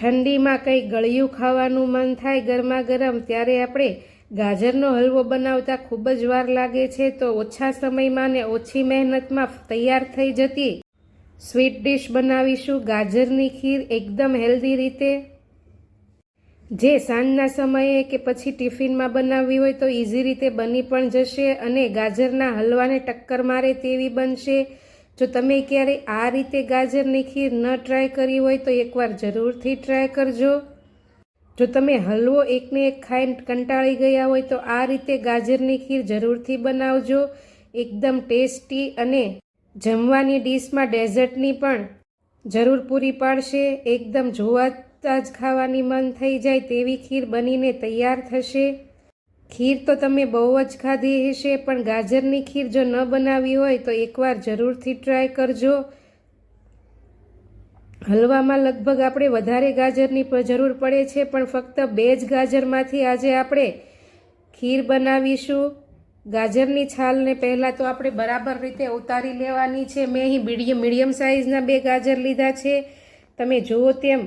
ઠંડીમાં કંઈ ગળ્યું ખાવાનું મન થાય ગરમા ગરમ, ત્યારે આપણે ગાજરનો હલવો બનાવતા ખૂબ જ વાર લાગે છે, તો ઓછા સમયમાં ને ઓછી મહેનતમાં તૈયાર થઈ જતી સ્વીટ ડિશ બનાવીશું, ગાજરની ખીર, એકદમ હેલ્ધી રીતે, જે સાંજના સમયે કે પછી ટિફિનમાં બનાવવી હોય તો ઇઝી રીતે બની પણ જશે અને ગાજરના હલવાને ટક્કર મારે તેવી બનશે। જો તમે ક્યારે આ રીતે ગાજરની ખીર ન ટ્રાય કરી હોય તો એકવાર જરૂરથી ટ્રાય કરજો। જો તમે હલવો એકને એક ખાઈને કંટાળી ગયા હોય તો આ રીતે ગાજરની ખીર જરૂરથી બનાવજો, એકદમ ટેસ્ટી અને જમવાની ડીશમાં ડેઝર્ટની પણ જરૂર પૂરી પાડશે। એકદમ જોવાતા જ ખાવાની મન થઈ જાય તેવી ખીર બનીને તૈયાર થશે। ખીર તો તમે બહુ જ ખાધી હશે, પણ ગાજરની ખીર જો ન બનાવી હોય તો એકવાર જરૂરથી ટ્રાય કરજો। હલવામાં લગભગ આપણે વધારે ગાજરની જરૂર પડે છે, પણ ફક્ત 2 જ ગાજરમાંથી આજે આપણે ખીર બનાવીશું। ગાજરની છાલને પહેલાં તો આપણે બરાબર રીતે ઉતારી લેવાની છે। મેં અહીં મીડિયમ સાઇઝના 2 ગાજર લીધા છે। તમે જુઓ તેમ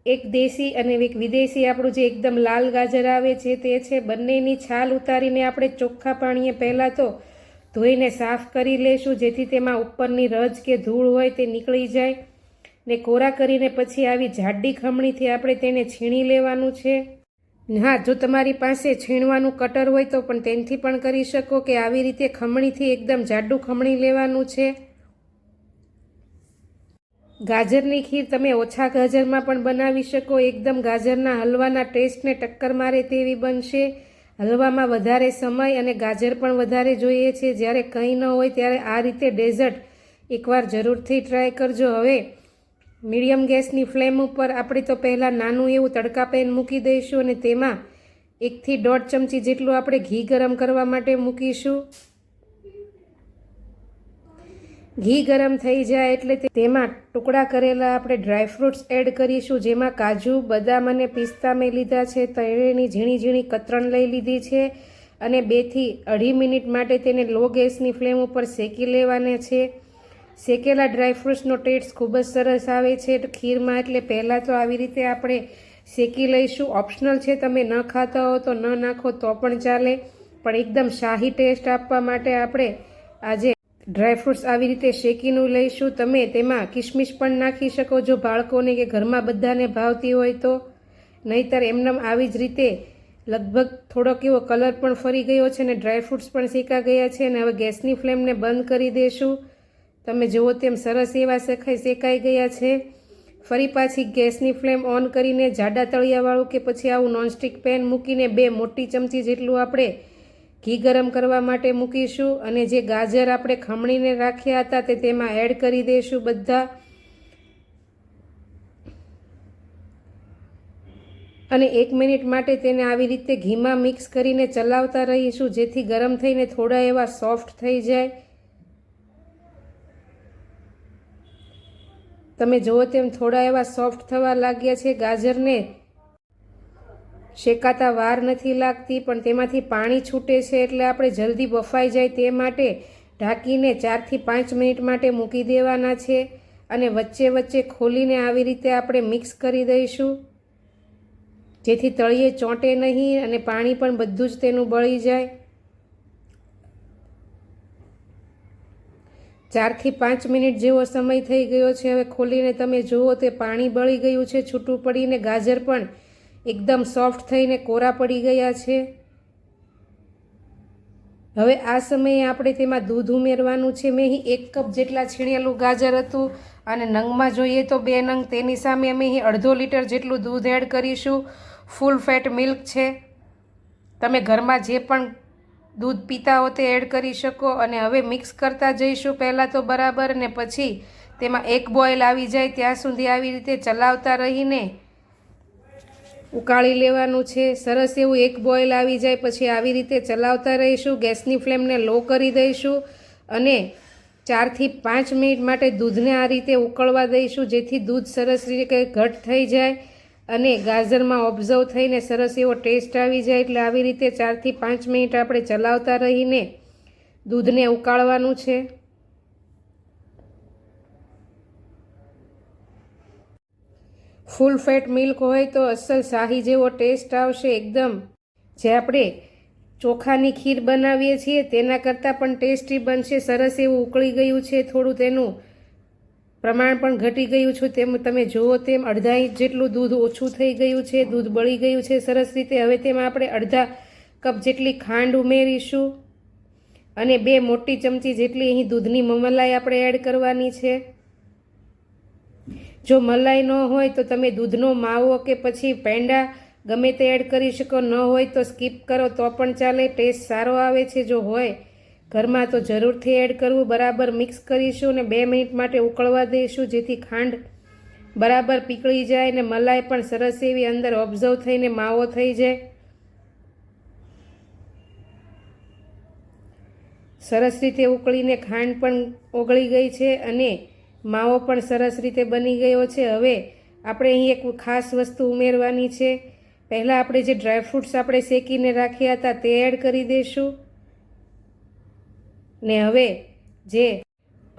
એક દેશી અને એક વિદેશી આપણું જે એકદમ લાલ ગાજર આવે છે તે છે। બંનેની છાલ ઉતારીને આપણે ચોખ્ખા પાણીએ પહેલાં તો ધોઈને સાફ કરી લેશું, જેથી તેમાં ઉપરની રજ કે ધૂળ હોય તે નીકળી જાય ને કોરા કરીને પછી આવી જાડી ખમણીથી આપણે તેને છીણી લેવાનું છે। હા, જો તમારી પાસે છીણવાનું કટર હોય તો પણ તેનાથી પણ કરી શકો કે આવી રીતે ખમણીથી એકદમ જાડું ખમણી લેવાનું છે। ગાજરની ખીર તમે ઓછા ગાજરમાં પણ બનાવી શકો, એકદમ ગાજરના હલવાના ટેસ્ટને ટક્કર મારે તેવી બનશે। હલવામાં વધારે સમય અને ગાજર પણ વધારે જોઈએ છે, જ્યારે કંઈ ન હોય ત્યારે આ રીતે ડેઝર્ટ એકવાર જરૂરથી ટ્રાય કરજો। હવે મીડિયમ ગેસની ફ્લેમ ઉપર આપણે તો પહેલાં નાનું એવું તડકા પેન મૂકી દઈશું અને તેમાં 1 થી 1.5 ચમચી જેટલું આપણે ઘી ગરમ કરવા માટે મૂકીશું। ઘી ગરમ થઈ જાય એટલે તેમાં ટુકડા કરેલા આપણે ડ્રાયફ્રૂટ્સ એડ કરીશું, જેમાં કાજુ, બદામ અને પિસ્તા મેં લીધા છે। તેની ઝીણી ઝીણી કતરણ લઈ લીધી છે અને 2 થી 2.5 મિનિટ માટે તેને લો ગેસની ફ્લેમ ઉપર શેકી લેવાના છે। શેકેલા ડ્રાયફ્રૂટ્સનો ટેસ્ટ ખૂબ જ સરસ આવે છે ખીરમાં, એટલે પહેલાં તો આવી રીતે આપણે શેકી લઈશું। ઓપ્શનલ છે, તમે ન ખાતા હો તો ન નાખો તો પણ ચાલે, પણ એકદમ શાહી ટેસ્ટ આપવા માટે આપણે આજે ડ્રાયફ્રૂટ્સ આવી રીતે શેકીને લઈશું। તમે તેમાં કિશમિશ પણ નાખી શકો જો બાળકોને કે ઘરમાં બધાને ભાવતી હોય તો, નહીંતર એમનેમ આવી જ રીતે લગભગ થોડોક એવો કલર પણ ફરી ગયો છે અને ડ્રાયફ્રૂટ્સ પણ શેકા ગયા છે અને હવે ગેસની ફ્લેમને બંધ કરી દેશું। તમે જુઓ તેમ સરસ એવા શેકાઈ ગયા છે। ફરી પાછી ગેસની ફ્લેમ ઓન કરીને જાડા તળિયાવાળું કે પછી આવું નોનસ્ટિક પેન મૂકીને 2 મોટી ચમચી જેટલું આપણે ઘી ગરમ કરવા માટે મૂકીશું અને જે ગાજર આપણે ખમણીને રાખ્યા હતા તે તેમાં એડ કરી દઈશું બધા, અને 1 મિનિટ માટે તેને આવી રીતે ઘીમાં મિક્સ કરીને ચલાવતા રહીશું, જેથી ગરમ થઈને થોડા એવા સોફ્ટ થઈ જાય। તમે જુઓ તેમ થોડા એવા સોફ્ટ થવા લાગ્યા છે। ગાજરને શેકાતા વાર નથી લાગતી, પણ તેમાંથી પાણી છૂટે છે, એટલે આપણે જલ્દી બફાઈ જાય તે માટે ઢાંકીને 4 થી 5 મિનિટ માટે મૂકી દેવાના છે અને વચ્ચે વચ્ચે ખોલીને આવી રીતે આપણે મિક્સ કરી દઈશું, જેથી તળિયે ચોંટે નહીં અને પાણી પણ બધું જ તેનું બળી જાય। 4 થી 5 મિનિટ જેવો સમય થઈ ગયો છે। હવે ખોલીને તમે જુઓ તે પાણી બળી ગયું છે છૂટું પડીને, ગાજર પણ એકદમ સોફ્ટ થઈને કોરા પડી ગયા છે। હવે આ સમયે આપણે તેમાં દૂધ ઉમેરવાનું છે। મેં અહીં 1 કપ જેટલા છીણેલું ગાજર હતું અને નંગમાં જોઈએ તો 2 નંગ, તેની સામે અમે અહીં 1/2 લીટર જેટલું દૂધ એડ કરીશું। ફૂલ ફેટ મિલ્ક છે, તમે ઘરમાં જે પણ દૂધ પીતા હો તે એડ કરી શકો અને હવે મિક્સ કરતા જઈશું પહેલાં તો બરાબર, અને પછી તેમાં 1 બોઇલ આવી જાય ત્યાં સુધી આવી રીતે ચલાવતા રહીને ઉકાળી લેવાનું છે। સરસ એવું 1 બોઇલ આવી જાય પછી આવી રીતે ચલાવતા રહીશું। ગેસની ફ્લેમને લો કરી દઈશું અને 4 થી 5 મિનિટ માટે દૂધને આ રીતે ઉકળવા દઈશું, જેથી દૂધ સરસ રીતે ઘટ થઈ જાય અને ગાજરમાં ઓબ્ઝર્વ થઈને સરસ એવો ટેસ્ટ આવી જાય। એટલે આવી રીતે 4 થી 5 મિનિટ આપણે ચલાવતા રહીને દૂધને ઉકાળવાનું છે। ફૂલ ફેટ મિલ્ક હોય તો અસલ શાહી જેવો ટેસ્ટ આવશે એકદમ. જે આપણે ચોખાની ખીર બનાવીએ છીએ તેના કરતાં પણ ટેસ્ટી બનશે. સરસ એવું ઉકળી ગયું છે, થોડું તેનું પ્રમાણ પણ ઘટી ગયું છે. તેમ તમે જુઓ તેમ અડધા ઇંચ જેટલું દૂધ ઓછું થઈ ગયું છે, દૂધ બળી ગયું છે સરસ રીતે. હવે તેમાં આપણે અડધા કપ જેટલી ખાંડ ઉમેરીશું અને 2 મોટી ચમચી જેટલી અહીં દૂધની મલાઈ આપણે એડ કરવાની છે. જો મલાઈ ન હોય તો તમે દૂધનો માવો કે પછી પેંડા ગમે તે એડ કરી શકો, ન હોય તો સ્કીપ કરો તો પણ ચાલે, ટેસ્ટ સારો આવે છે. જો હોય ઘરમાં તો જરૂરથી એડ કરવું. બરાબર મિક્સ કરીશું અને 2 મિનિટ માટે ઉકળવા દઈશું, જેથી ખાંડ બરાબર પીગળી જાય અને મલાઈ પણ સરસ એવી અંદર ઓબ્ઝર્વ થઈને માવો થઈ જાય. સરસ રીતે ઉકળીને ખાંડ પણ ઓગળી ગઈ છે અને માવો પણ સરસ રીતે બની ગયો છે. હવે આપણે અહીં એક ખાસ વસ્તુ ઉમેરવાની છે. પહેલાં આપણે જે ડ્રાયફ્રૂટ્સ આપણે શેકીને રાખ્યા હતા તે એડ કરી દઈશું ને હવે જે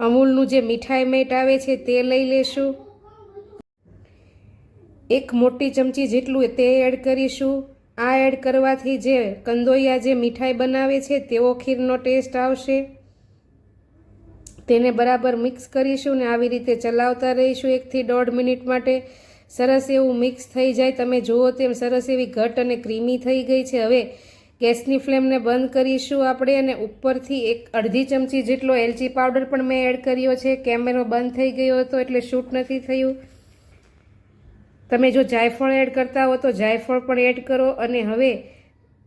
અમૂલનું જે મીઠાઈ મેટ આવે છે તે લઈ લેશું. 1 મોટી ચમચી જેટલું તે એડ કરીશું. આ એડ કરવાથી જે કંદોયા જે મીઠાઈ બનાવે છે તેવો ખીરનો ટેસ્ટ આવશે. તેને બરાબર મિક્સ કરીશું ને આવી રીતે ચલાવતા રહીશું 1 થી 1.5 મિનિટ માટે. સરસ એવું મિક્સ થઈ જાય. તમે જુઓ તેમ સરસ એવી ઘટ અને ક્રીમી થઈ ગઈ છે. હવે ગેસની ફ્લેમને બંધ કરીશું આપણે અને ઉપરથી 1/2 ચમચી જેટલો એલચી પાવડર પણ મેં એડ કર્યો છે. કેમેરો બંધ થઈ ગયો હતો એટલે શૂટ નથી થયું. તમે જો જાયફળ એડ કરતા હો તો જાયફળ પણ એડ કરો. અને હવે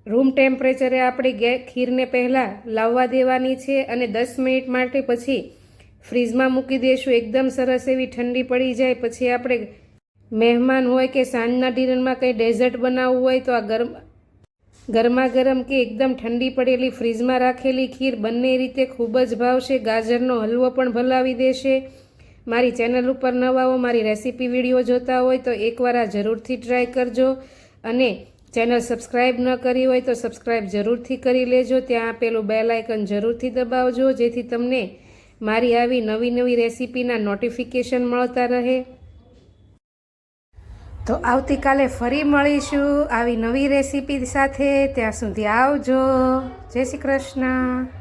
રૂમ ટેમ્પરેચરે આપણે ખીરને પહેલાં લાવવા દેવાની છે અને 10 મિનિટ માટે પછી ફ્રીઝમાં મૂકી દઈશું. એકદમ સરસ એવી ઠંડી પડી જાય પછી આપણે મહેમાન હોય કે સાંજના ડિનરમાં કંઈ ડેઝર્ટ બનાવવું હોય તો આ ગરમા ગરમ કે એકદમ ઠંડી પડેલી ફ્રીઝમાં રાખેલી ખીર બંને રીતે ખૂબ જ ભાવશે. ગાજરનો હલવો પણ ભલાવી દેશે. મારી ચેનલ ઉપર નવા હો, મારી રેસીપી વિડીયો જોતા હોય તો એકવાર આ જરૂરથી ટ્રાય કરજો અને ચેનલ સબસ્ક્રાઈબ ન કરી હોય તો સબસ્ક્રાઈબ જરૂરથી કરી લેજો. ત્યાં આપેલું બેલ આઇકન જરૂરથી દબાવજો જેથી તમને મારી આવી નવી રેસીપીના નોટિફિકેશન મળતા રહે. તો આવતીકાલે ફરી મળીશું આવી નવી રેસીપી સાથે. ત્યાં સુધી આવજો. જય શ્રી કૃષ્ણ.